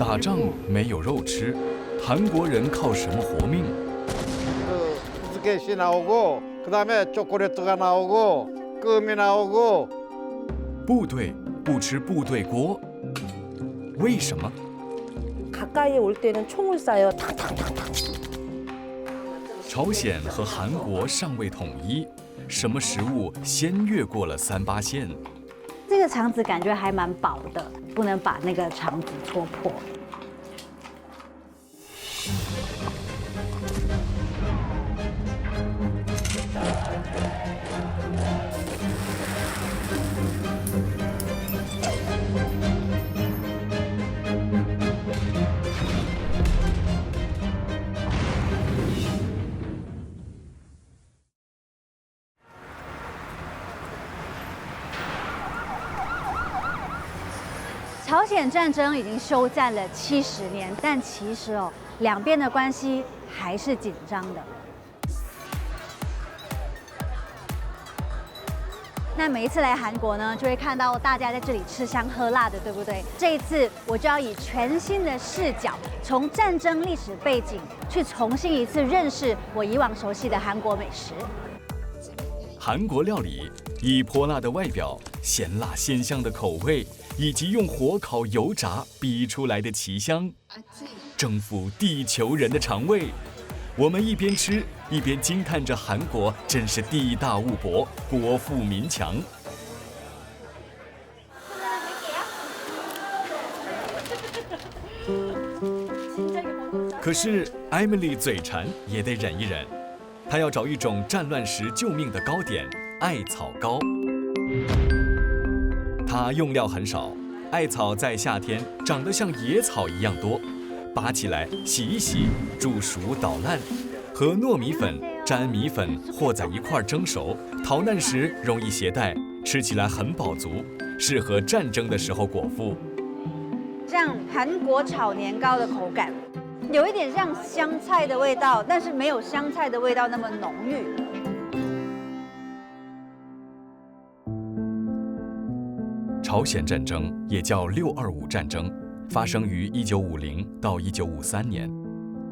打仗没有肉吃，韩国人靠什么活命？ 비스켓이 나오고 그다음에 초콜릿가 나오고 껌이 나오고 部队不吃部队锅，为什么？ 가까이 올 때는 총을 쏴요. 탕탕탕탕. 朝鲜和韩国尚未统一，什么食物先越过了38线？ 这个肠子感觉还蛮薄的，不能把那个肠子戳破。 朝鲜战争已经休战了70年，但其实两边的关系还是紧张的。那每一次来韩国呢，就会看到大家在这里吃香喝辣的，对不对？这一次我就要以全新的视角，从战争历史背景去重新一次认识我以往熟悉的韩国美食。韩国料理以泼辣的外表、咸辣鲜香的口味，以及用火烤油炸逼出来的奇香，征服地球人的肠胃。我们一边吃一边惊叹着韩国真是地大物博，国富民强。可是 Emily 嘴馋也得忍一忍，她要找一种战乱时救命的糕点——艾草糕。它用料很少，艾草在夏天长得像野草一样多，拔起来洗一洗，煮熟捣烂，和糯米粉、粘米粉和在一块蒸熟，逃难时容易携带，吃起来很饱足，适合战争的时候果腹。像韩国炒年糕的口感，有一点像香菜的味道，但是没有香菜的味道那么浓郁。 朝鲜战争也叫625战争，发生于1950到1953年。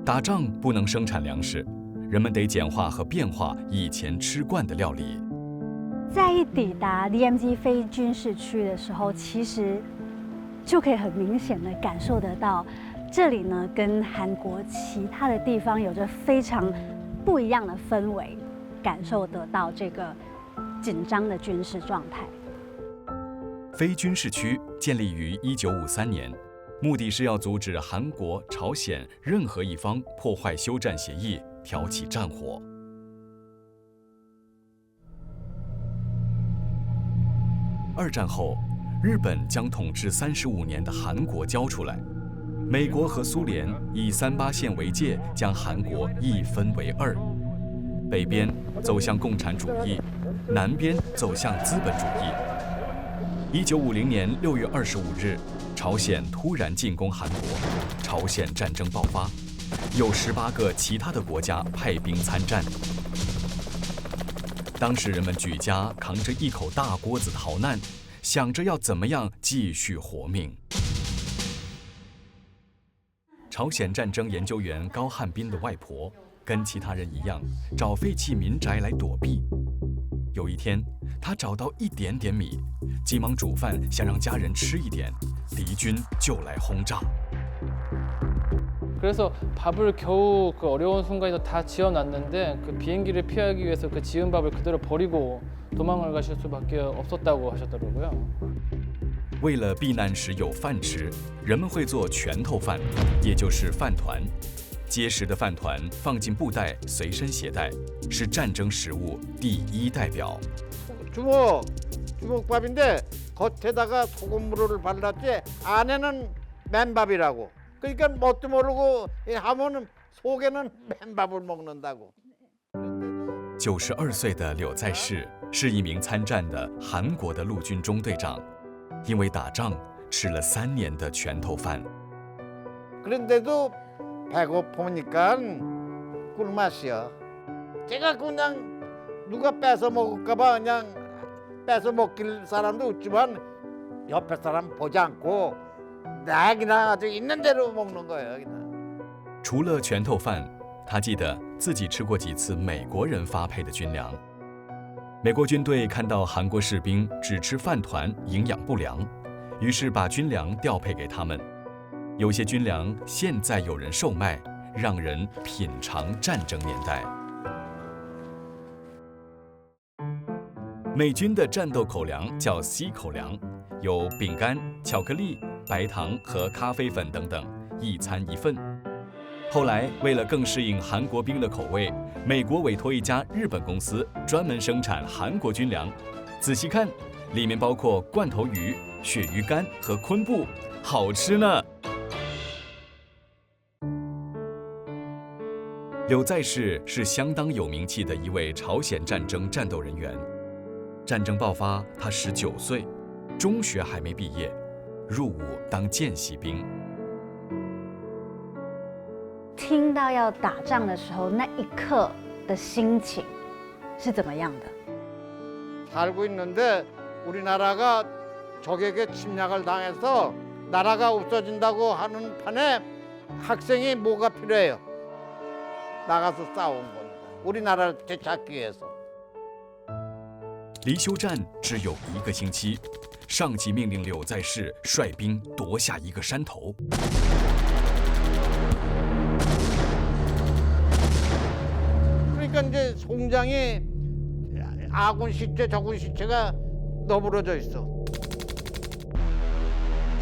打仗不能生产粮食，人们得简化和变化以前吃惯的料理。在一抵达 DMZ 非军事区的时候，其实就可以很明显的感受得到，这里呢跟韩国其他的地方有着非常不一样的氛围，感受得到这个紧张的军事状态。 非军事区建立于1953年，目的是要阻止韩国、朝鲜任何一方破坏休战协议，挑起战火。二战后，日本将统治35年的韩国交出来，美国和苏联以38线为界，将韩国一分为二，北边走向共产主义，南边走向资本主义。 1950年6月25日，朝鲜突然进攻韩国，朝鲜战争爆发，有18个其他的国家派兵参战。当时人们举家扛着一口大锅子逃难，想着要怎么样继续活命。朝鲜战争研究员高汉斌的外婆跟其他人一样，找废弃民宅来躲避。有一天，他找到一点点米，急忙煮饭，想让家人吃一点，敌军就来轰炸。 그래서 밥을 겨우 그 어려운 순간에서 다 지어놨는데 그 비행기를 피하기 위해서 그 지은 밥을 그대로 버리고 도망을 가실 수밖에 없었다고 하셨더라고요. 为了避难时有饭吃，人们会做拳头饭，也就是饭团。结实的饭团放进布袋，随身携带，是战争食物第一代表。 주먹밥인데 겉에다가 소금물을 발랐지 안에는 맨밥이라고. 그러니까 뭣도 모르고 하면은 속에는 맨밥을 먹는다고. 92岁的柳在世是一名参战的韩国的陆军中队长，因为打仗吃了3年的拳头饭。 그런데도 배고프니까 꿀맛이야. 제가 그냥 누가 뺏어 먹을까봐 그냥 뺏어 먹길 사람도 없지만 옆에 사람 보지 않고 나 그냥 아주 있는 대로 먹는 거예요. 그냥. 除了拳头饭，他记得自己吃过几次美国人发配的军粮。美国军队看到韩国士兵只吃饭团，营养不良，于是把军粮调配给他们。有些军粮现在有人售卖，让人品尝战争年代。美军的战斗口粮叫 C 口粮，有饼干、巧克力、白糖和咖啡粉等等，一餐一份。后来，为了更适应韩国兵的口味，美国委托一家日本公司专门生产韩国军粮。仔细看，里面包括罐头鱼、鳕鱼干和昆布，好吃呢。柳在世是相当有名气的一位朝鲜战争战斗人员。战争爆发，他19岁，中学还没毕业，入伍当见习兵。听到要打仗的时候，那一刻的心情是怎么样的？ 살고 있는데 우리나라가 적에게 침략을 당해서 나라가 없어진다고 하는 판에 학생이 뭐가 필요해요? 나가서 싸운 겁니다. 우리나라를 되찾기 위해서. 离休战只有1个星期，上级命令柳在世率兵夺下一个山头。 그러니까 이제 송장이 아군 시체, 적군 시체가 너부러져 있어.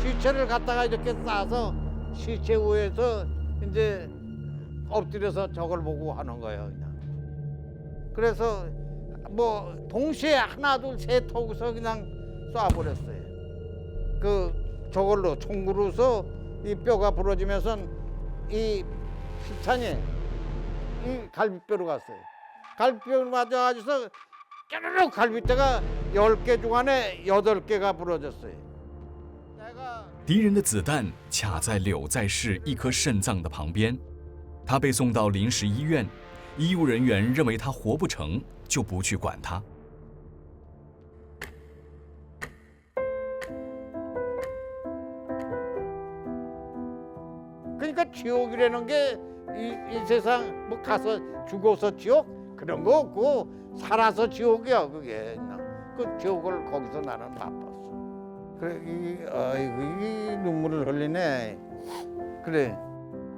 시체를 갖다가 이렇게 싸서 시체 위에서 이제 엎드려서 적을 보고 하는 거예요, 그냥. 그래서 뭐 동시에 하나, 둘, 셋 하고서 그냥 쏴버렸어요. 그 저걸로 총구로서 이 뼈가 부러지면서 이 실탄이 이 갈비뼈로 갔어요. 갈비뼈를 맞아가지고서 깨르륵 갈비뼈가 10개 중 안에 8개가 부러졌어요. 敌人的子弹卡在柳在世一颗肾脏的旁边，他被送到临时医院，医务人员认为他活不成，就不去管他。 그러니까 지옥이라는 게 이 세상 뭐 가서 죽어서 지옥 그런 거 없고 살아서 지옥이야 그게. 그 지옥을 거기서 나는 맛봤어. 그래 아이고 이 눈물을 흘리네. 그래.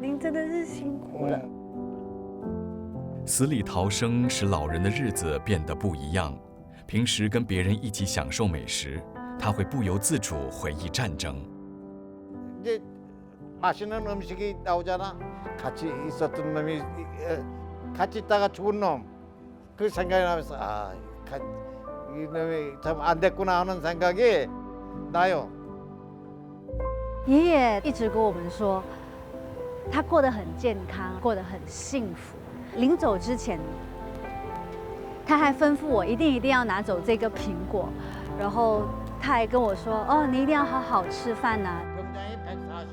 您真的是辛苦了。死里逃生使老人的日子变得不一样。平时跟别人一起享受美食，他会不由自主回忆战争。 이제 맛있는 음식이 나오잖아. 같이 있었던 놈이 같이 있다가 죽은 놈. 그 생각이 나면서 이 놈이 참 안 됐구나 하는 생각이 나요. 爷爷一直跟我们说，他过得很健康，过得很幸福。临走之前，他还吩咐我一定要拿走这个苹果，然后他还跟我说：“哦，你一定要好好吃饭呐。”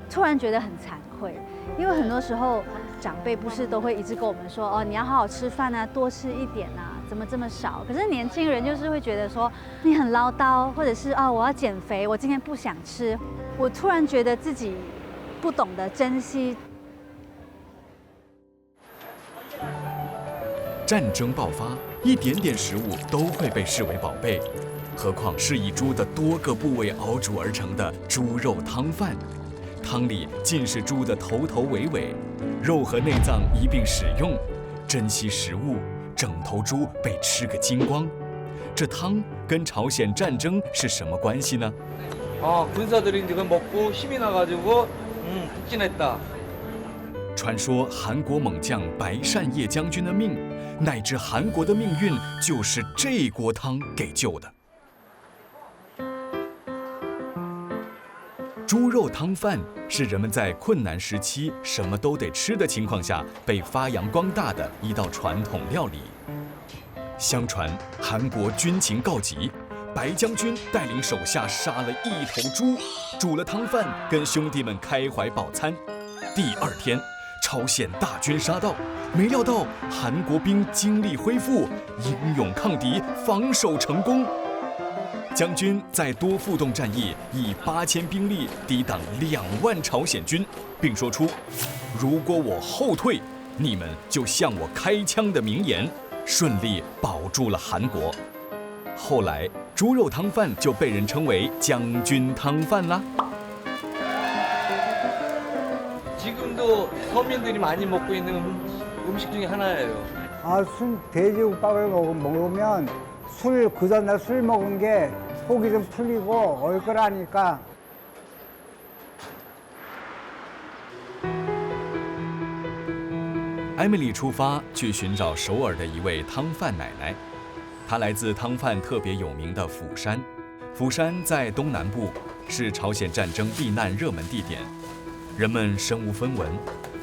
突然觉得很惭愧，因为很多时候长辈不是都会一直跟我们说：“哦，你要好好吃饭啊，多吃一点啊，怎么这么少？”可是年轻人就是会觉得说你很唠叨，或者是我要减肥，我今天不想吃。我突然觉得自己不懂得珍惜。 战争爆发，一点点食物都会被视为宝贝，何况是以猪的多个部位熬煮而成的猪肉汤饭，汤里尽是猪的头头尾尾，肉和内脏一并使用，珍惜食物，整头猪被吃个精光。这汤跟朝鲜战争是什么关系呢？ 군사들이 지금 먹고 힘이 나가지고 북진했다. 传说韩国猛将白善烨将军的命，乃至韩国的命运，就是这锅汤给救的。猪肉汤饭是人们在困难时期什么都得吃的情况下被发扬光大的一道传统料理。相传韩国军情告急，白将军带领手下杀了1头猪，煮了汤饭，跟兄弟们开怀饱餐。第2天，朝鲜大军杀到，没料到韩国兵精力恢复，英勇抗敌，防守成功。将军在多复洞战役以8000兵力抵挡2万朝鲜军，并说出“如果我后退，你们就向我开枪”的名言，顺利保住了韩国。后来，猪肉汤饭就被人称为将军汤饭啦。 지금도 서민들이 많이 먹고 있는 음식 중에 하나예요. 돼지국밥을 먹으면 그 전날 술 먹은 게 속이 좀 풀리고 얼큰하니까. Emily 出发去寻找首尔的一位汤饭奶奶，她来自汤饭特别有名的釜山。釜山在东南部，是朝鲜战争避难热门地点。 人们身无分文，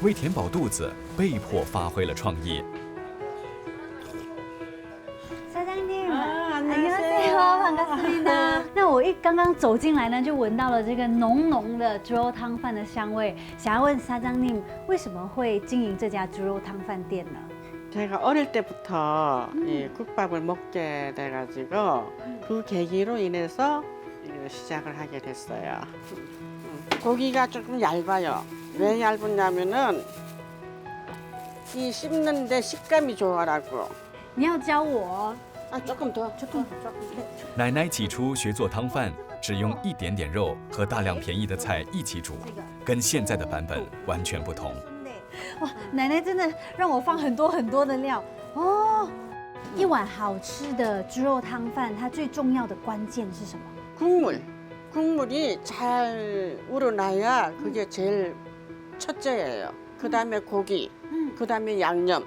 为填饱肚子，被迫发挥了创意。 사장님, 안녕하세요. 반갑습니다. 那我刚刚走进来呢，就闻到了这个浓浓的猪肉汤饭的香味。想要问사장님，为什么会经营这家猪肉汤饭店呢？ 제가 어릴 때부터 이 국밥을 먹게 돼가지고 그 계기로 인해서 시작을 하게 됐어요. 고기가 조금 얇아요. 왜 얇으냐면은 이 씹는데 식감이 좋아라고. 你要教我？ 조금 더. 奶奶起初学做汤饭，只用一点点肉和大量便宜的菜一起煮，跟现在的版本完全不同。哇，奶奶真的让我放很多很多的料哦。一碗好吃的猪肉汤饭，它最重要的关键是什么？ 국물이 잘 우러나야 그게 제일 첫째예요. 그 다음에 고기, 그 다음에 양념,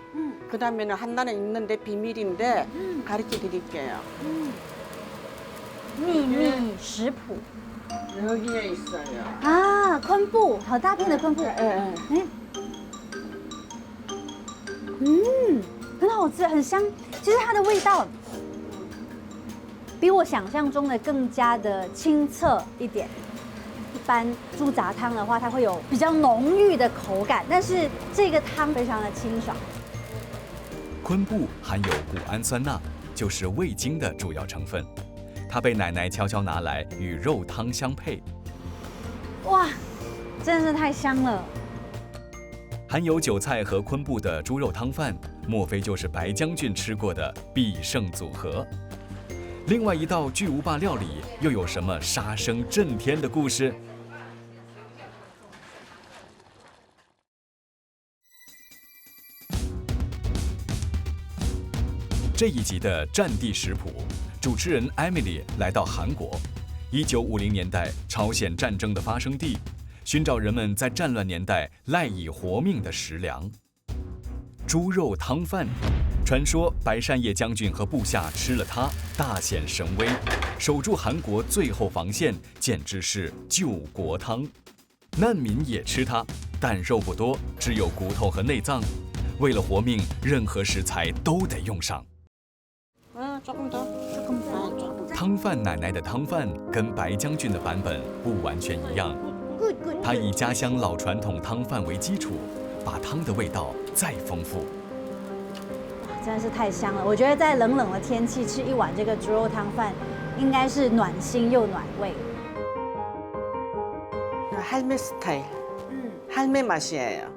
그 다음에는 하나는 있는데 비밀인데 가르쳐 드릴게요. 秘密食谱 여기에 있어요. 啊，昆布，好大片的昆布，哎，很好吃，很香。其实它的味道比我想象中的更加的清澈一点。一般猪杂汤的话，它会有比较浓郁的口感，但是这个汤非常的清爽。昆布含有谷氨酸钠，就是味精的主要成分。它被奶奶悄悄拿来与肉汤相配。哇，真的是太香了！含有韭菜和昆布的猪肉汤饭，莫非就是白将军吃过的必胜组合？另外一道巨无霸料理又有什么杀声震天的故事？这一集的战地食谱，主持人 Emily 来到韩国，1950年代朝鲜战争的发生地，寻找人们在战乱年代赖以活命的食粮。猪肉汤饭。传说白善烨将军和部下吃了它，大显神威，守住韩国最后防线，简直是救国汤。难民也吃它，但肉不多，只有骨头和内脏。为了活命，任何食材都得用上。조금 더. 汤饭奶奶的汤饭跟白将军的版本不完全一样，他以家乡老传统汤饭为基础，把汤的味道再丰富。 真的是太香了！我觉得在冷冷的天气吃一碗这个猪肉汤饭，应该是暖心又暖胃。 할매 스타일. 할매 맛이에요.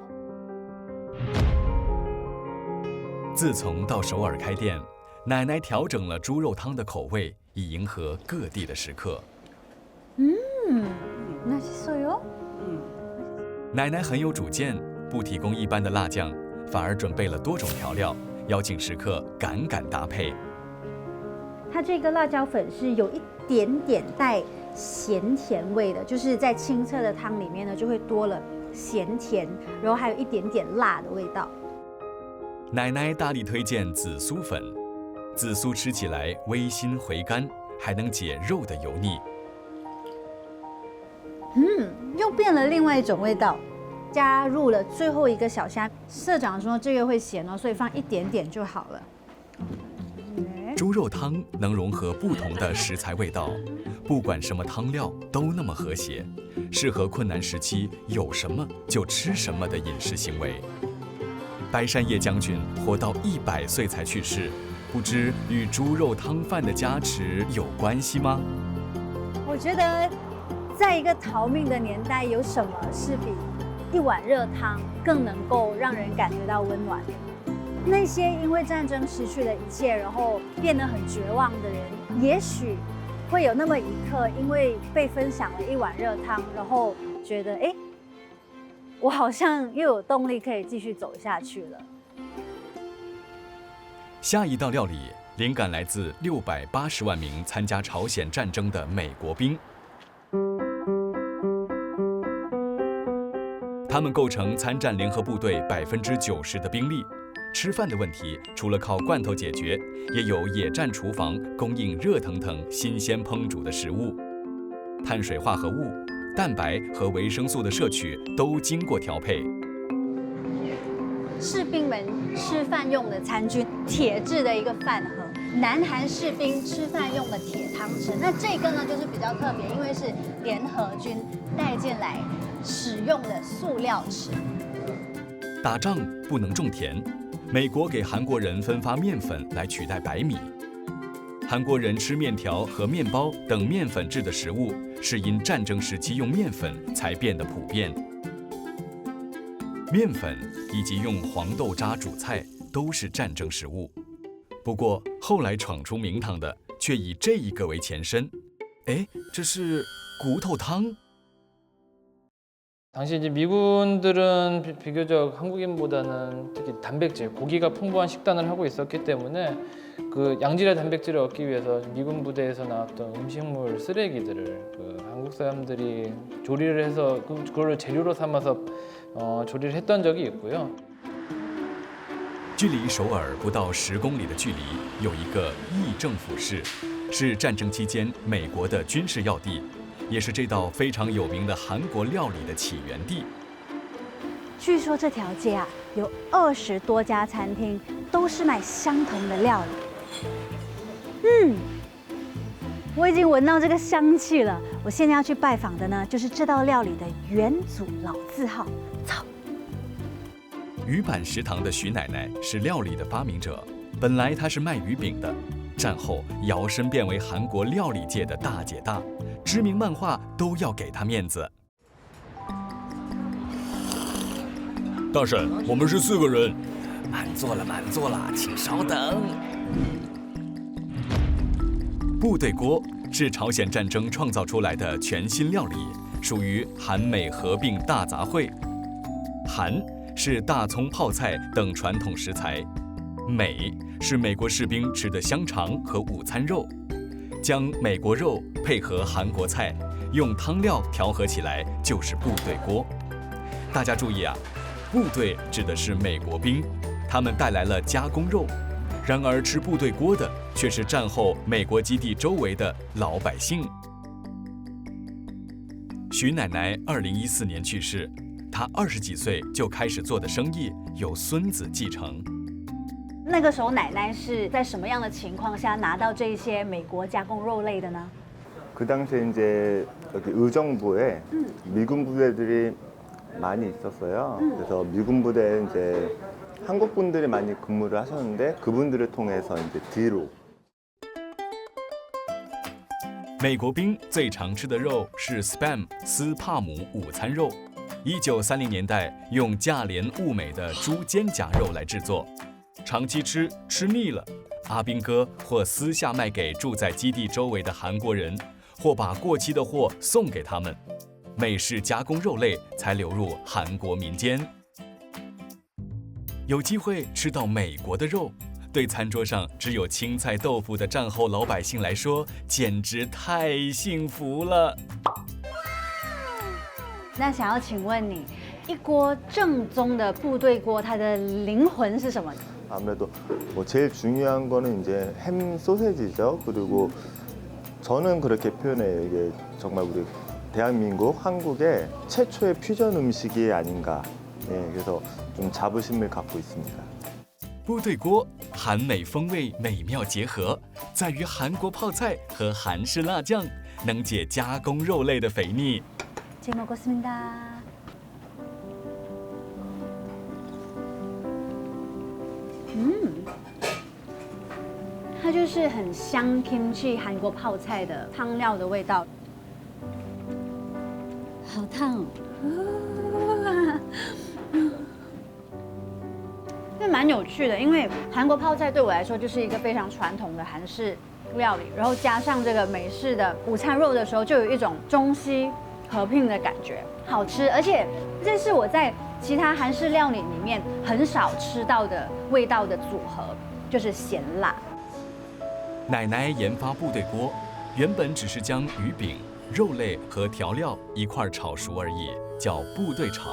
自从到首尔开店，奶奶调整了猪肉汤的口味，以迎合各地的食客。맛있어요? 奶奶很有主见，不提供一般的辣酱，反而准备了多种调料。 邀请食客敢搭配。它这个辣椒粉是有一点点带咸甜味的，就是在清澈的汤里面呢，就会多了咸甜，然后还有一点点辣的味道。奶奶大力推荐紫苏粉，紫苏吃起来微辛回甘，还能解肉的油腻。又变了另外一种味道。 加入了最后一个小虾，社长说这个会咸哦，所以放一点点就好了。猪肉汤能融合不同的食材味道，不管什么汤料都那么和谐，适合困难时期有什么就吃什么的饮食行为。白善烨将军活到100岁才去世，不知与猪肉汤饭的加持有关系吗？我觉得，在一个逃命的年代，有什么是比一碗热汤更能够让人感觉到温暖的？那些因为战争失去了一切，然后变得很绝望的人，也许会有那么一刻，因为被分享了一碗热汤，然后觉得，哎，我好像又有动力可以继续走下去了。下一道料理灵感来自680万名参加朝鲜战争的美国兵。他们构成参战联合部队90%的兵力。吃饭的问题，除了靠罐头解决，也有野战厨房供应热腾腾、新鲜烹煮的食物。碳水化合物、蛋白和维生素的摄取都经过调配。士兵们吃饭用的餐具，铁制的一个饭盒；南韩士兵吃饭用的铁汤匙。那这个呢，就是比较特别，因为是联合军带进来使用的塑料匙。打仗不能种田，美国给韩国人分发面粉来取代白米。韩国人吃面条和面包等面粉制的食物，是因战争时期用面粉才变得普遍。面粉以及用黄豆渣煮菜都是战争食物。不过后来闯出名堂的却以这一个为前身。哎，这是骨头汤。 당시 이제 미군들은 비교적 한국인보다는 특히 단백질, 고기가 풍부한 식단을 하고 있었기 때문에 그 양질의 단백질을 얻기 위해서 미군 부대에서 나왔던 음식물 쓰레기들을 그 한국 사람들이 조리를 해서 그걸 재료로 삼아서 조리를 했던 적이 있고요. 距离首尔不到10公里的距离，有一个义政府市，是战争期间美国的军事要地。 也是这道非常有名的韩国料理的起源地。据说这条街啊，有20多家餐厅，都是卖相同的料理。我已经闻到这个香气了。我现在要去拜访的呢，就是这道料理的元祖老字号。走。鱼板食堂的徐奶奶是料理的发明者，本来她是卖鱼饼的，战后摇身变为韩国料理界的大姐大。 知名漫画都要给他面子。大婶，我们是4个人。满座了，满座了，请稍等。部队锅是朝鲜战争创造出来的全新料理，属于韩美合并大杂烩。韩是大葱、泡菜等传统食材，美是美国士兵吃的香肠和午餐肉。 将美国肉配合韩国菜，用汤料调和起来，就是部队锅。大家注意啊，部队指的是美国兵，他们带来了加工肉。然而吃部队锅的却是战后美国基地周围的老百姓。徐奶奶2014年去世，她20几岁就开始做的生意，由孙子继承。 那个时候，奶奶是在什么样的情况下拿到这些美国加工肉类的呢？ 그 당시에 이제 여기 의정부에 미군 부대들이 많이 있었어요. 그래서 미군 부대에 이제 한국 분들이 많이 근무를 하셨는데 그분들을 통해서 이제 뒤로. 美国兵最常吃的肉是 spam 斯帕姆午餐肉，1930年代用价廉物美的猪肩胛肉来制作。 长期吃腻了，阿兵哥或私下卖给住在基地周围的韩国人，或把过期的货送给他们。美式加工肉类才流入韩国民间。有机会吃到美国的肉，对餐桌上只有青菜豆腐的战后老百姓来说，简直太幸福了。那想要请问你，一锅正宗的部队锅，它的灵魂是什么呢？ 아무래도 뭐 제일 중요한 거는 이제 햄 소세지죠. 그리고 저는 그렇게 표현해요. 이게 정말 우리 대한민국, 한국의 최초의 퓨전 음식이 아닌가. 예, 그래서 좀 자부심을 갖고 있습니다. 部队锅韩美风味美妙结合，在于韩国泡菜和韩式辣酱能解加工肉类的肥腻。 잘 먹었습니다. 它就是很香 kimchi 韩国泡菜的汤料的味道。好烫哦！这蛮有趣的，因为韩国泡菜对我来说就是一个非常传统的韩式料理，然后加上这个美式的午餐肉的时候，就有一种中西合并的感觉，好吃。而且这是我在其他韩式料理里面很少吃到的味道的组合，就是咸辣。奶奶研发部队锅，原本只是将鱼饼、肉类和调料一块炒熟而已，叫部队炒。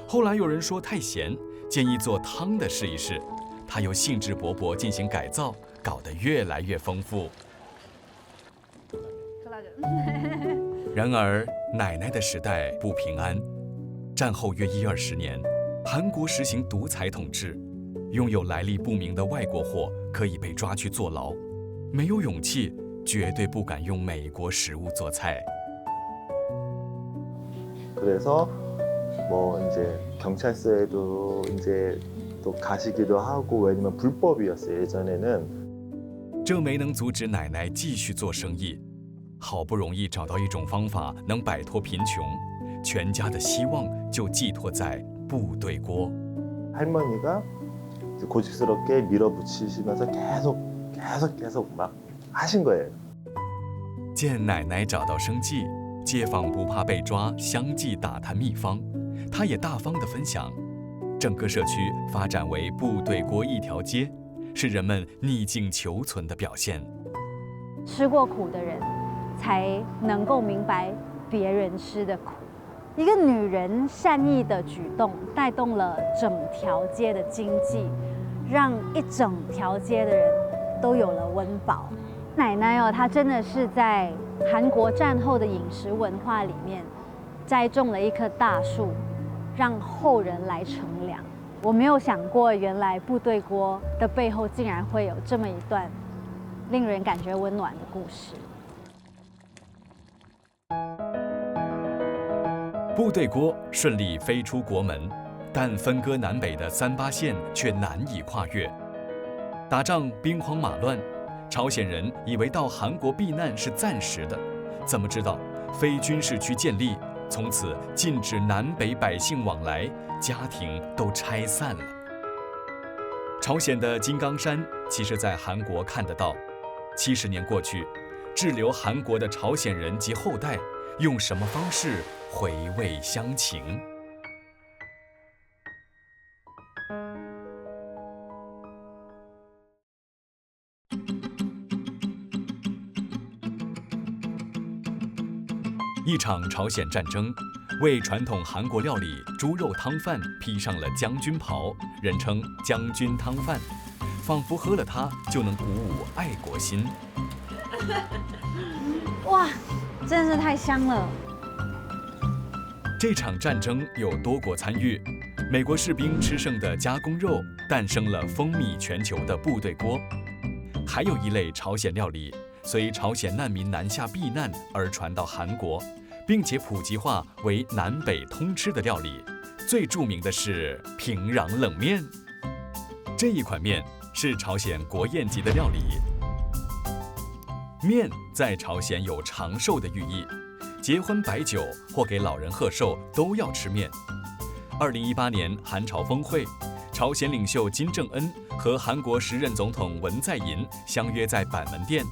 后来有人说太咸，建议做汤的试一试，他又兴致勃勃进行改造，搞得越来越丰富。然而，奶奶的时代不平安。战后约10-20年，韩国实行独裁统治，拥有来历不明的外国货可以被抓去坐牢，没有勇气，绝对不敢用美国食物做菜。 그래서 뭐 이제 경찰서에도 이제 또 가시기도 하고 왜냐면 불법이었어요 예전에는. 这没能阻止奶奶继续做生意，好不容易找到一种方法能摆脱贫穷，全家的希望就寄托在部队锅。 할머니가 고집스럽게 밀어붙이시면서 계속 막 하신 거예요. 见奶奶找到生计，街坊不怕被抓，相继打探秘方，他也大方地分享。整个社区发展为部队锅一条街，是人们逆境求存的表现。吃过苦的人，才能够明白别人吃的苦。一个女人善意的举动，带动了整条街的经济，让一整条街的人都有了温饱。奶奶哦，她真的是在韩国战后的饮食文化里面栽种了一棵大树，让后人来乘凉。我没有想过，原来部队锅的背后竟然会有这么一段令人感觉温暖的故事。部队锅顺利飞出国门，但分割南北的3·8线却难以跨越。打仗兵荒马乱，朝鲜人以为到韩国避难是暂时的，怎么知道非军事区建立，从此禁止南北百姓往来，家庭都拆散了。朝鲜的金刚山，其实在韩国看得到。70年过去，滞留韩国的朝鲜人及后代，用什么方式回味乡情？一场朝鲜战争，为传统韩国料理猪肉汤饭披上了将军袍，人称将军汤饭，仿佛喝了它就能鼓舞爱国心。哇，真是太香了！这场战争有多国参与，美国士兵吃剩的加工肉诞生了风靡全球的部队锅。还有一类朝鲜料理，随朝鲜难民南下避难而传到韩国，并且普及化为南北通吃的料理。最著名的是平壤冷面。这一款面是朝鲜国宴级的料理。面在朝鲜有长寿的寓意，结婚摆酒或给老人贺寿都要吃面。2018年韩朝峰会，朝鲜领袖金正恩和韩国时任总统文在寅相约在板门店。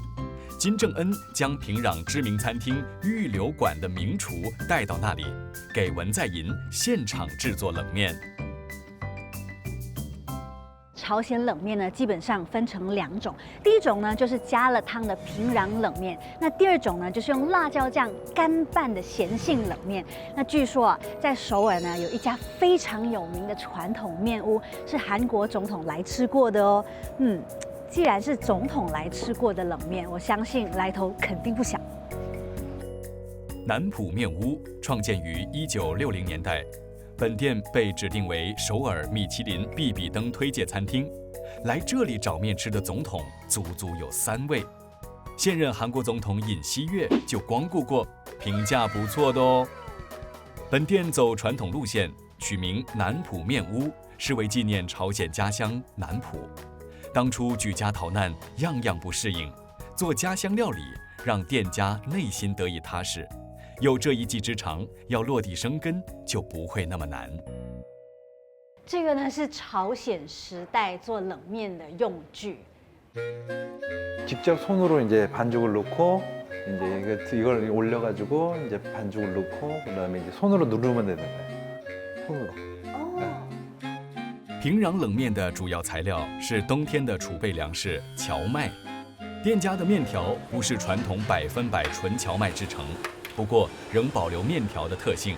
金正恩将平壤知名餐厅玉流馆的名厨带到那里，给文在寅现场制作冷面。朝鲜冷面呢，基本上分成2种。第一种呢，就是加了汤的平壤冷面；那第2种呢，就是用辣椒酱干拌的咸性冷面。那据说啊，在首尔呢，有一家非常有名的传统面屋，是韩国总统来吃过的哦。既然是总统来吃过的冷面，我相信来头肯定不小。南浦面屋创建于1960年代。本店被指定为首尔米其林必比登推荐餐厅，来这里找面吃的总统足足有3位。现任韩国总统尹锡悦就光顾过，评价不错的哦。本店走传统路线，取名南浦面屋，是为纪念朝鲜家乡南浦。当初举家逃难，样样不适应，做家乡料理，让店家内心得以踏实。有这一技之长，要落地生根就不会那么难。这个呢是朝鲜时代做冷面的用具。 직접 손으로 이제 반죽을 넣고 이제 이걸 올려가지고 이제 반죽을 넣고 그다음에 이제 손으로 누르면 되는 거예요. 손으로. 平壤冷面的主要材料是冬天的储备粮食荞麦。店家的面条不是传统100%纯荞麦制成，不过仍保留面条的特性。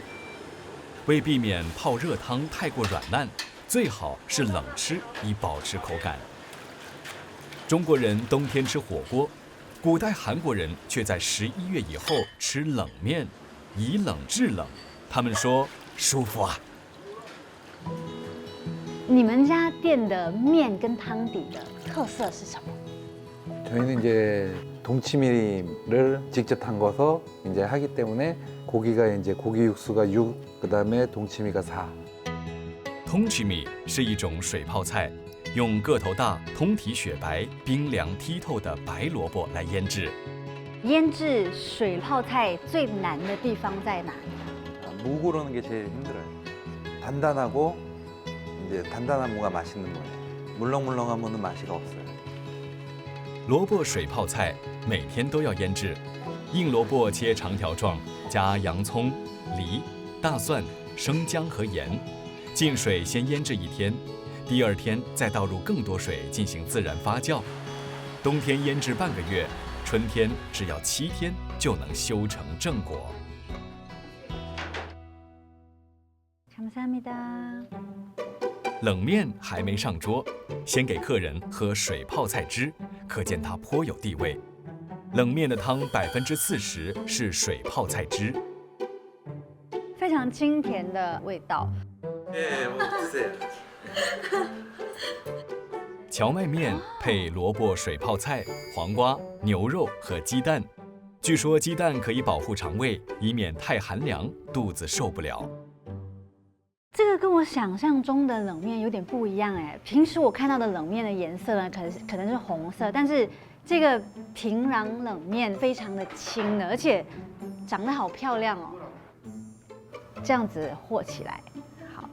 为避免泡热汤太过软烂，最好是冷吃以保持口感。 中国人冬天吃火锅，古代韩国人却在11月以后吃冷面，以冷制冷。他们说舒服啊。你们家店的面跟汤底的特色是什么？ 저희는 이제 동치미를 직접 담궈서 이제 하기 때문에 고기가 이제 고기 육수가 6, 그다음에 동치미가 4. 동치미 是一种水泡菜。 用个头大、通体雪白、冰凉剔透的白萝卜来腌制。腌制水泡菜最难的地方在哪里？ 무 고르는 게 제일 힘들어요. 단단하고 이제 단단한 무가 맛있는 거예요. 물렁물렁한 무는 맛이 없어요. 萝卜水泡菜每天都要腌制，硬萝卜切长条状，加洋葱、梨、大蒜、生姜和盐，进水先腌制1天。 第2天再倒入更多水进行自然发酵，冬天腌制半个月，春天只要7天就能修成正果。감사합니다。冷面还没上桌，先给客人喝水泡菜汁，可见它颇有地位。冷面的汤40%是水泡菜汁，非常清甜的味道。드세요. 荞麦面配萝卜水泡菜、黄瓜、牛肉和鸡蛋。据说鸡蛋可以保护肠胃，以免太寒凉，肚子受不了。这个跟我想象中的冷面有点不一样哎。平时我看到的冷面的颜色呢，可能是红色，但是这个平壤冷面非常的轻的，而且长得好漂亮哦。这样子和起来，好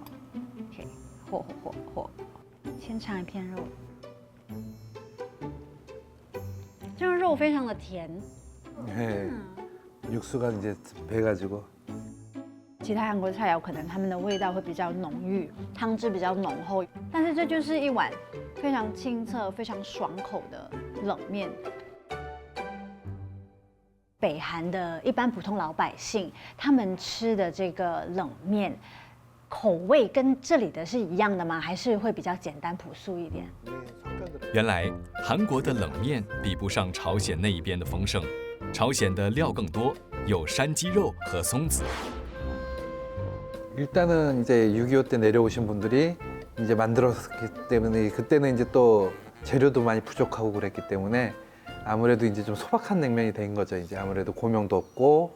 ，OK， 和，先尝一片肉。 这个肉非常的甜， 네, 육수가 이제 배가지고. 其他韩国菜肴可能他们的味道会比较浓郁，汤汁比较浓厚，但是这就是一碗非常清澈、非常爽口的冷面。北韩的一般普通老百姓，他们吃的这个冷面，口味跟这里的是一样的吗？还是会比较简单朴素一点？ 原来韩国的冷面比不上朝鲜那一边的丰盛，朝鲜的料更多，有山鸡肉和松子。 일단은 이제 6.25 때 내려오신 분들이 이제 만들었기 때문에 그때는 이제 또 재료도 많이 부족하고 그랬기 때문에 아무래도 이제 좀 소박한 냉면이 된 거죠. 이제 아무래도 고명도 없고.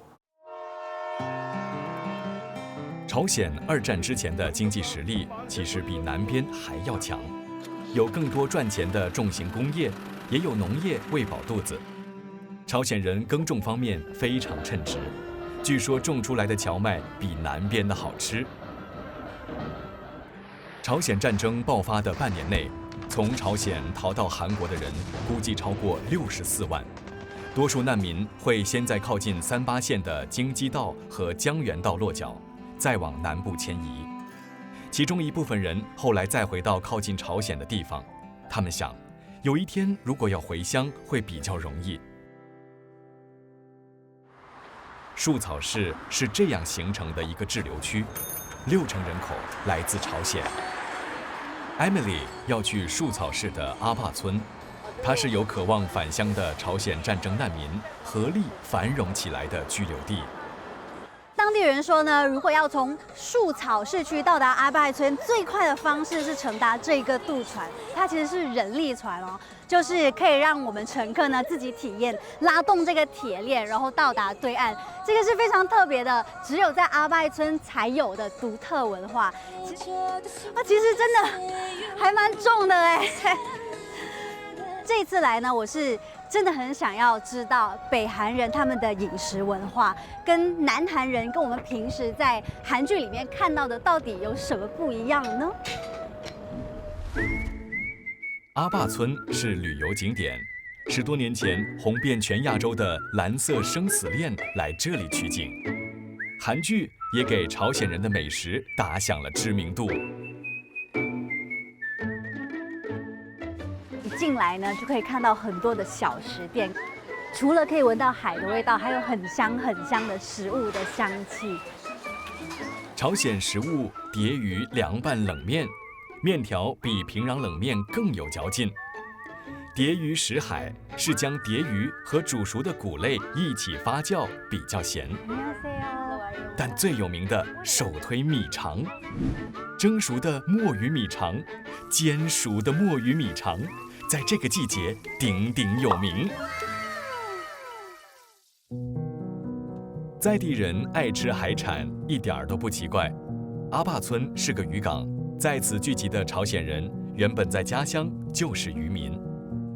朝鲜2战之前的经济实力其实比南边还要强，有更多赚钱的重型工业，也有农业喂饱肚子。朝鲜人耕种方面非常称职。 据说种出来的荞麦比南边的好吃。朝鲜战争爆发的半年内，从朝鲜逃到韩国的人估计超过64万。多数难民会先在靠近38县的京畿道和江原道落脚，再往南部迁移。其中一部分人后来再回到靠近朝鲜的地方，他们想，有一天如果要回乡会比较容易。 树草市是这样形成的一个滞留区，60%人口来自朝鲜。Emily 要去树草市的阿坝村，它是由渴望返乡的朝鲜战争难民合力繁荣起来的居留地。 当地人说呢，如果要从树草市区到达阿拜村，最快的方式是乘搭这个渡船，它其实是人力船哦，就是可以让我们乘客呢自己体验拉动这个铁链，然后到达对岸。这个是非常特别的，只有在阿拜村才有的独特文化。其实真的还蛮重的哎。这次来呢，我是真的很想要知道北韩人他们的饮食文化，跟南韩人跟我们平时在韩剧里面看到的到底有什么不一样呢？阿坝村是旅游景点，10多年前红遍全亚洲的《蓝色生死恋》来这里取景，韩剧也给朝鲜人的美食打响了知名度。一进来呢，就可以看到很多的小食店，除了可以闻到海的味道，还有很香的食物的香气。朝鲜食物蝶鱼凉拌冷面，面条比平壤冷面更有嚼劲。蝶鱼食海是将蝶鱼和煮熟的谷类一起发酵，比较咸。但最有名的手推米肠，蒸熟的墨鱼米肠，煎熟的墨鱼米肠，在这个季节鼎鼎有名。在地人爱吃海产，一点儿都不奇怪。阿坝村是个渔港，在此聚集的朝鲜人原本在家乡就是渔民。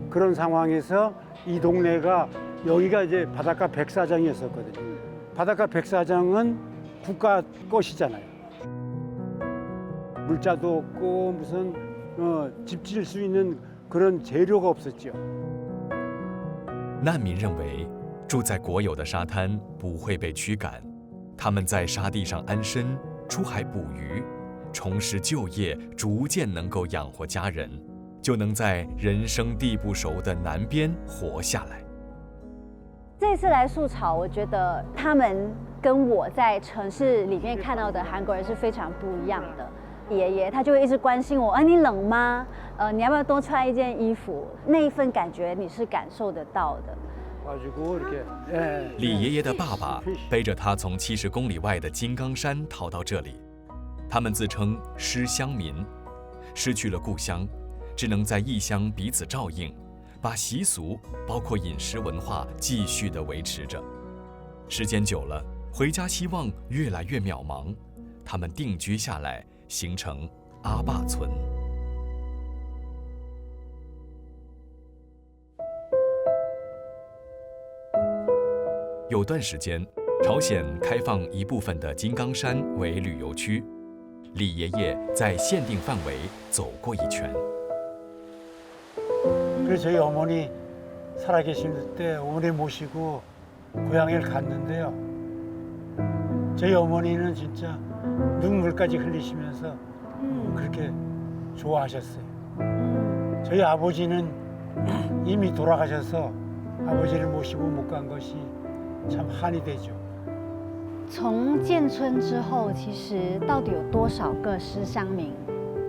그런 상황에서 이 동네가 여기가 이제 바닷가 백사장이었었거든요. 바닷가 백사장은 국가 것이잖아요. 물자도 없고 무슨 집 지을 수 있는 그런 재료가 없었죠. 难民认为，住在国有的沙滩不会被驱赶，他们在沙地上安身，出海捕鱼，重拾就业，逐渐能够养活家人。 就能在人生地不熟的南边活下来。这次来素草，我觉得他们跟我在城市里面看到的韩国人是非常不一样的。爷爷他就会一直关心我，你冷吗？你要不要多穿一件衣服？那一份感觉你是感受得到的。李爷爷的爸爸背着他从70公里外的金刚山逃到这里，他们自称失乡民，失去了故乡。 只能在异乡彼此照应，把习俗包括饮食文化继续地维持着。时间久了，回家希望越来越渺茫，他们定居下来，形成阿坝村。有段时间，朝鲜开放一部分的金刚山为旅游区，李爷爷在限定范围走过一圈。 그래서 저희 어머니 살아계실 때 어머니 모시고 고향을 갔는데요. 저희 어머니는 진짜 눈물까지 흘리시면서 그렇게 좋아하셨어요. 저희 아버지는 이미 돌아가셔서 아버지를 모시고 못 간 것이 참 한이 되죠. 从建村之后，其实到底有多少个思乡民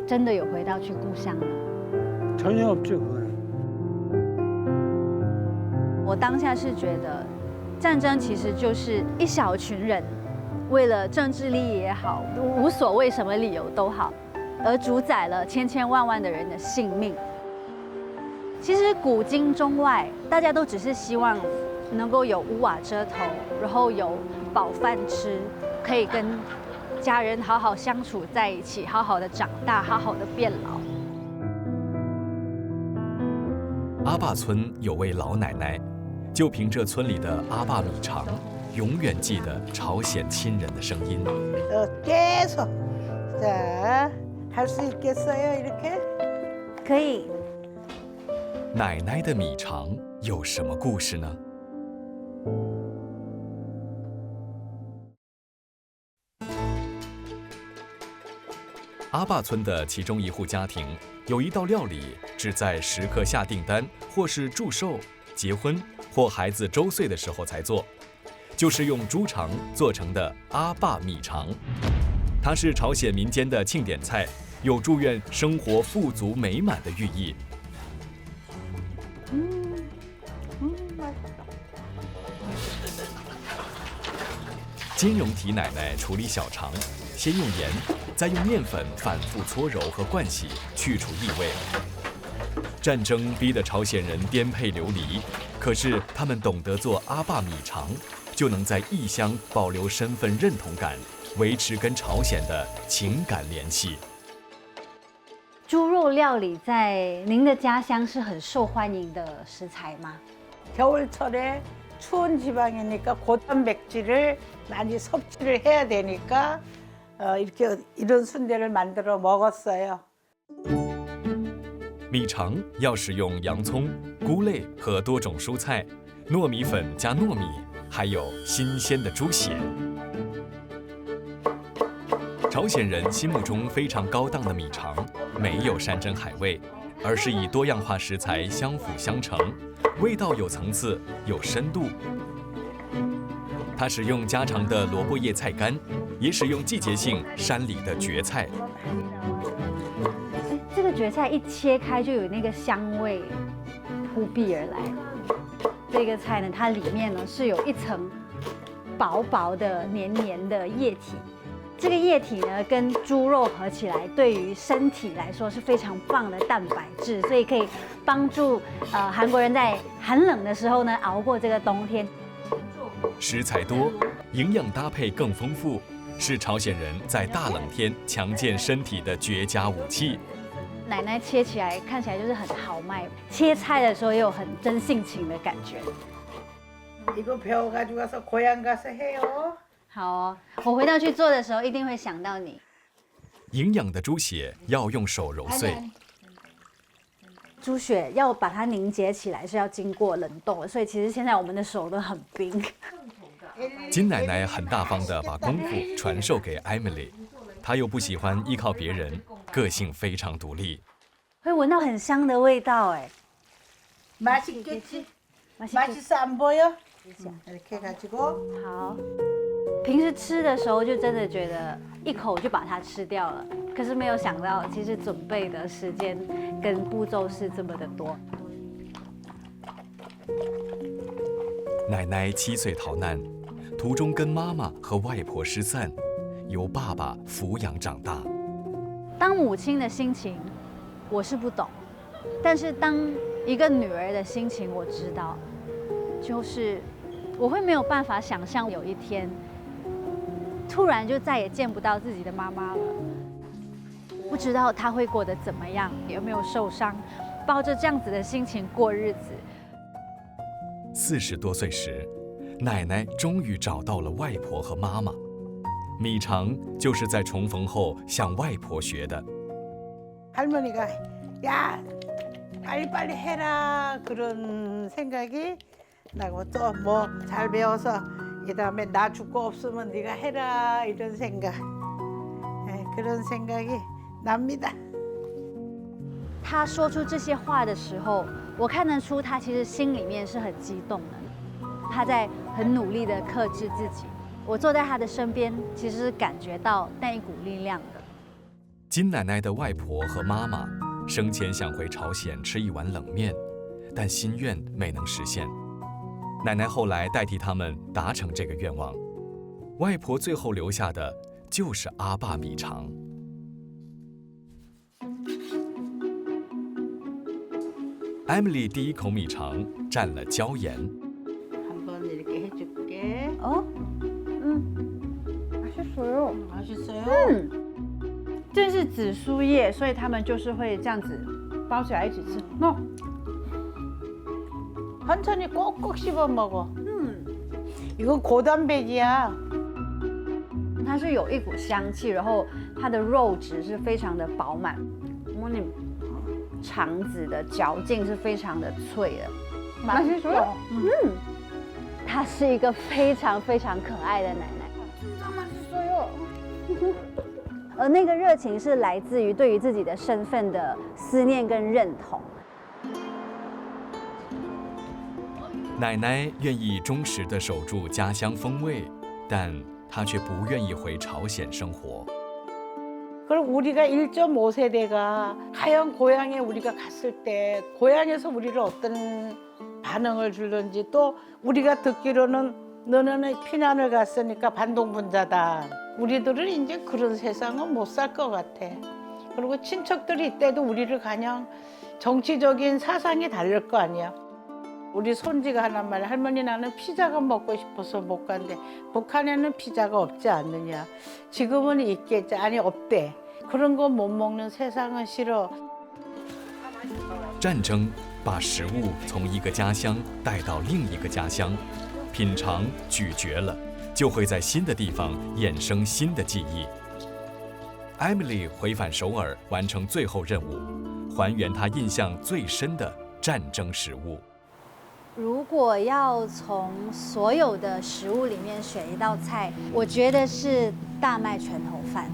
真的有回到去故乡呢？ 전혀 없죠, 그거는. 我当下是觉得，战争其实就是一小群人为了政治利益也好，无所谓什么理由都好，而主宰了千千万万的人的性命。其实古今中外，大家都只是希望能够有屋瓦遮头，然后有饱饭吃，可以跟家人好好相处在一起，好好的长大，好好的变老。 阿坝村有位老奶奶，就凭着村里的阿坝米肠，永远记得朝鲜亲人的声音。계속 자, 할 수 있겠어요 이렇게? 可以。奶奶的米肠有什么故事呢？阿坝村的其中一户家庭。 有一道料理只在食客下订单，或是祝寿、结婚或孩子周岁的时候才做，就是用猪肠做成的阿坝米肠。它是朝鲜民间的庆典菜，有祝愿生活富足美满的寓意。金荣提奶奶处理小肠，先用盐。 再用面粉反复搓揉和灌洗，去除异味。战争逼得朝鲜人颠沛流离，可是他们懂得做阿坝米肠，就能在异乡保留身份认同感，维持跟朝鲜的情感联系。猪肉料理在您的家乡是很受欢迎的食材吗？ 겨울철에 추운 지방이니까 고단백질을 많이 섭취를 해야 되니까 이렇게 이런 순대를 만들어 먹었어요. 米肠要使用洋葱、菇类和多种蔬菜，糯米粉加糯米，还有新鲜的猪血。朝鲜人心目中非常高档的米肠，没有山珍海味，而是以多样化食材相辅相成，味道有层次、有深度。它使用家常的萝卜叶菜干，也使用季节性山里的蕨菜。这个蕨菜一切开就有那个香味扑鼻而来。这个菜呢，它里面呢是有一层薄薄的、黏黏的液体。这个液体呢，跟猪肉合起来，对于身体来说是非常棒的蛋白质，所以可以帮助韩国人在寒冷的时候呢熬过这个冬天。食材多，营养搭配更丰富，是朝鲜人在大冷天强健身体的绝佳武器。奶奶切起来看起来就是很豪迈，切菜的时候也有很真性情的感觉。 이거 배워가지고 가서 고향 가서 해요. 好哦，我回到去做的时候一定会想到你。营养的猪血要用手揉碎，猪血要把它凝结起来是要经过冷冻的，所以其实现在我们的手都很冰。金奶奶很大方地把功夫传授给 Emily， 她又不喜欢依靠别人，个性非常独立。会闻到很香的味道，哎， 맛있겠지? 맛있어 안 보여? 이렇게 해가지고 好。平时吃的时候就真的觉得一口就把它吃掉了，可是没有想到其实准备的时间跟步骤是这么的多。奶奶7岁逃难，途中跟妈妈和外婆失散，由爸爸抚养长大。当母亲的心情我是不懂，但是当一个女儿的心情我知道，就是我会没有办法想象有一天突然就再也见不到自己的妈妈了，不知道她会过得怎么样，有没有受伤，抱着这样子的心情过日子。 40多岁时，奶奶终于找到了外婆和妈妈。米肠就是在重逢后向外婆学的。 할머니가 야 빨리빨리 해라 그런 생각이 나고 또 뭐 잘 배워서 이 다음에 나 죽고 없으면 네가 해라 이런 생각 그런 생각이 납니다. 他说出这些话的时候，我看得出他其实心里面是很激动的，他在很努力的克制自己。我坐在他的身边，其实是感觉到那一股力量的。金奶奶的外婆和妈妈生前想回朝鲜吃一碗冷面，但心愿没能实现。奶奶后来代替他们达成这个愿望。外婆最后留下的就是阿爸米肠。 Emily 第一口米肠蘸了椒盐。 한번 이렇게 해줄게. 맛있어요. 맛있어요. 这是紫苏叶，所以他们就是会这样子包起来一起吃。천천히 꼭꼭 씹어 먹어. 이건 고단백이야. 它是有一股香气，然后它的肉质是非常的饱满，肠子的嚼劲是非常的脆的。맛있어요. 她是一个非常非常可爱的奶奶。 진짜 맛있어요. 而那个热情是来自于对于自己的身份的思念跟认同。奶奶愿意忠实地守住家乡风味，但她却不愿意回朝鲜生活。 그리고 우리가 1.5세대가 하얀 고향에 우리가 갔을 때 고향에서 우리를 어떤 반응을 주는지 또 우리가 듣기로는 너는 피난을 갔으니까 반동분자다. 우리들은 이제 그런 세상은 못 살 것 같아. 그리고 친척들이 이때도 우리를 그냥 정치적인 사상이 다를 거 아니야. 우리 손지가 하는 말, 할머니 나는 피자가 먹고 싶어서 못 간대. 북한에는 피자가 없지 않느냐. 지금은 있겠지. 아니 없대. 그런 거 못 먹는 세상은 싫어. 战争把食物从一个家乡带到另一个家乡，品尝、咀嚼了，就会在新的地方衍生新的记忆。Emily 回返首尔，完成最后任务，还原她印象最深的战争食物。如果要从所有的食物里面选一道菜，我觉得是大麦拳头饭。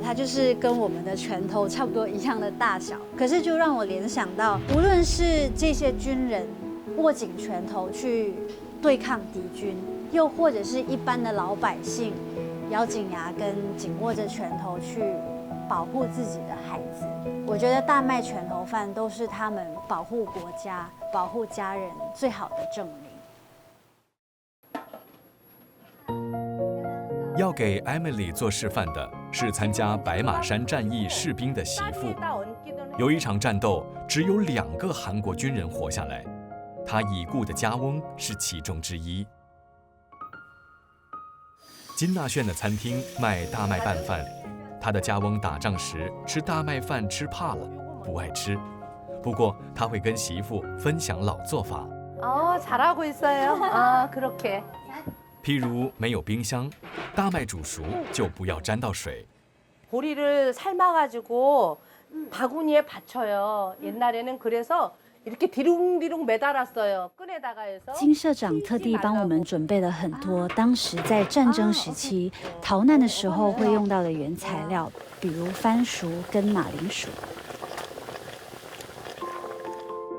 它就是跟我们的拳头差不多一样的大小，可是就让我联想到，无论是这些军人握紧拳头去对抗敌军，又或者是一般的老百姓咬紧牙根紧握着拳头去保护自己的孩子，我觉得大麦拳头饭都是他们保护国家、保护家人最好的证明。要给 Emily 做示范的是参加白马山战役士兵的媳妇。有一场战斗，只有2个韩国军人活下来，他已故的家翁是其中之一。金纳炫的餐厅卖大麦拌饭，他的家翁打仗时吃大麦饭吃怕了，不爱吃。不过他会跟媳妇分享老做法。잘하고 있어요. 아, 그렇게. 譬如没有冰箱，大麦煮熟就不要沾到水。 보리를 삶아가지고 바구니에 받쳐요. 옛날에는 그래서 이렇게 디룽디룽 매달았어요. 끈에다가 해서. 金社长特地帮我们准备了很多当时在战争时期逃难的时候会用到的原材料，比如番薯跟马铃薯。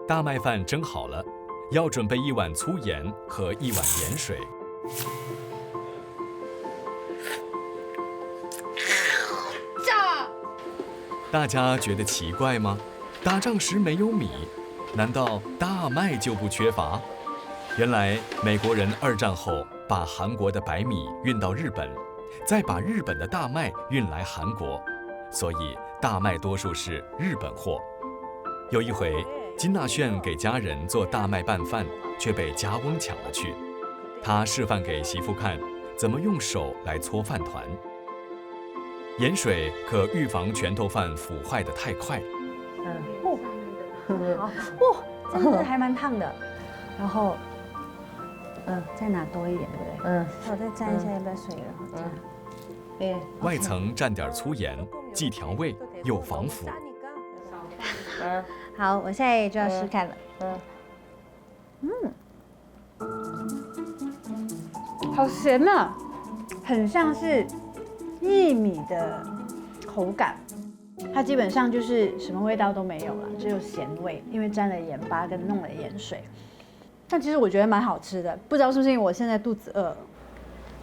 大麦饭蒸好了，要准备1碗粗盐和1碗盐水。 大家觉得奇怪吗？打仗时没有米，难道大麦就不缺乏？原来美国人2战后把韩国的白米运到日本，再把日本的大麦运来韩国，所以大麦多数是日本货。有一回，金纳炫给家人做大麦拌饭，却被家翁抢了去。他示范给媳妇看，怎么用手来搓饭团。 盐水可预防拳头饭腐坏得太快。好，哇，真的还蛮烫的。然后，再拿多一点，对不对？我再沾一下一杯水，然后这样。外层蘸点粗盐，既调味又防腐。好，我现在就要试看了。好咸啊，很像是 薏米的口感，它基本上就是什么味道都没有了，只有咸味，因为沾了盐巴跟弄了盐水。但其实我觉得蛮好吃的，不知道是不是因为我现在肚子饿了。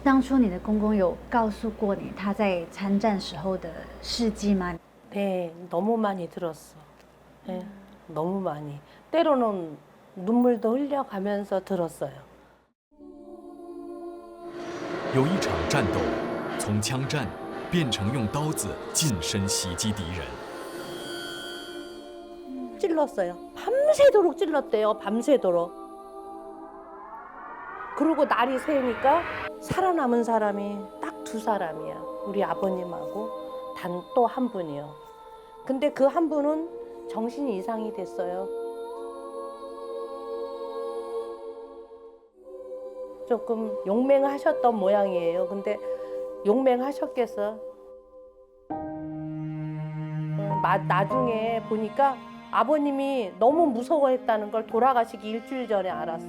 当初你的公公有告诉过你他在参战时候的事迹吗？ 네, 너무 많이 들었어. 네, 너무 많이. 때로는 눈물도 흘려가면서 들었어요. 有一场战斗，从枪战变成用刀子近身袭击敌人。 찔렀어요. 밤새도록 찔렀대요. 밤새도록. 그리고 날이 새니까 살아남은 사람이 딱 2사람이야. 우리 아버님하고 단 또 한 분이요. 근데 그 한 분은 정신이 이상이 됐어요. 조금 용맹하셨던 모양이에요. 근데 용맹하셨겠어. 나중에 보니까 아버님이 너무 무서워했다는 걸 돌아가시기 일주일 전에 알았어.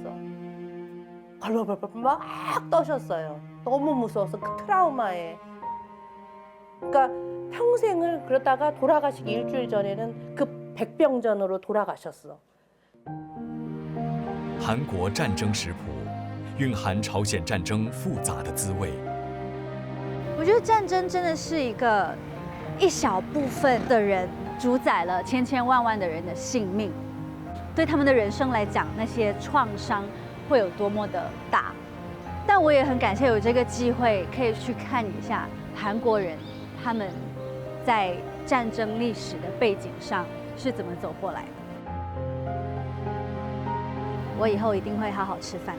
벌벌벌벌 막 떠셨어요. 너무 무서워서 그 트라우마에. 그러니까 평생을 그러다가 돌아가시기 일주일 전에는 그 백병전으로 돌아가셨어. 韩国战争食谱蕴含朝鲜战争复杂的滋味。我觉得战争真的是一小部分的人主宰了千千万万的人的性命，对他们的人生来讲，那些创伤会有多么的大。但我也很感谢有这个机会，可以去看一下韩国人他们在战争历史的背景上是怎么走过来的。我以后一定会好好吃饭。